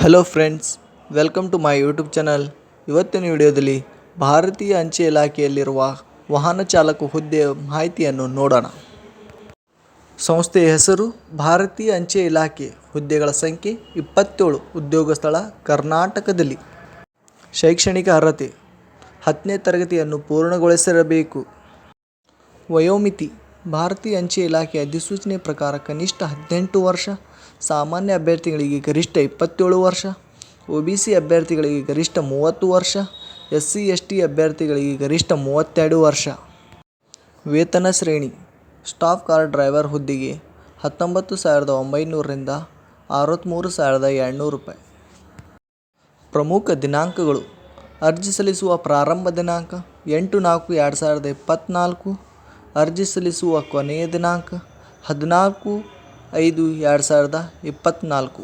Hello friends, welcome to my YouTube channel. ಇವತ್ತಿನ ವಿಡಿಯೋದಲ್ಲಿ ಭಾರತೀಯ ಅಂಚೆ ಇಲಾಖೆಯಲ್ಲಿರುವ ವಾಹನ ಚಾಲಕ ಹುದ್ದೆಯ ಮಾಹಿತಿಯನ್ನು ನೋಡೋಣ. ಸಂಸ್ಥೆಯ ಹೆಸರು ಭಾರತೀಯ ಅಂಚೆ ಇಲಾಖೆ. ಹುದ್ದೆಗಳ ಸಂಖ್ಯೆ 27. ಉದ್ಯೋಗ ಸ್ಥಳ ಕರ್ನಾಟಕದಲ್ಲಿ. ಶೈಕ್ಷಣಿಕ ಅರ್ಹತೆ 10ನೇ ತರಗತಿಯನ್ನು ಪೂರ್ಣಗೊಳಿಸಿರಬೇಕು. ವಯೋಮಿತಿ ಭಾರತೀಯ ಅಂಚೆ ಇಲಾಖೆ ಅಧಿಸೂಚನೆ ಪ್ರಕಾರ ಕನಿಷ್ಠ 18 ವರ್ಷ, ಸಾಮಾನ್ಯ ಅಭ್ಯರ್ಥಿಗಳಿಗೆ ಗರಿಷ್ಠ 27 ವರ್ಷ, OBC ಅಭ್ಯರ್ಥಿಗಳಿಗೆ ಗರಿಷ್ಠ 30 ವರ್ಷ, SC/ST ಅಭ್ಯರ್ಥಿಗಳಿಗೆ ಗರಿಷ್ಠ 32 ವರ್ಷ. ವೇತನ ಶ್ರೇಣಿ ಸ್ಟಾಫ್ ಕಾರ್ ಡ್ರೈವರ್ ಹುದ್ದೆಗೆ 19,900 ರಿಂದ 63,200 ರೂಪಾಯಿ. ಪ್ರಮುಖ ದಿನಾಂಕಗಳು: ಅರ್ಜಿ ಸಲ್ಲಿಸುವ ಪ್ರಾರಂಭ ದಿನಾಂಕ 8/4/2024. ಅರ್ಜಿ ಸಲ್ಲಿಸುವ ಕೊನೆಯ ದಿನಾಂಕ 14/5/2024.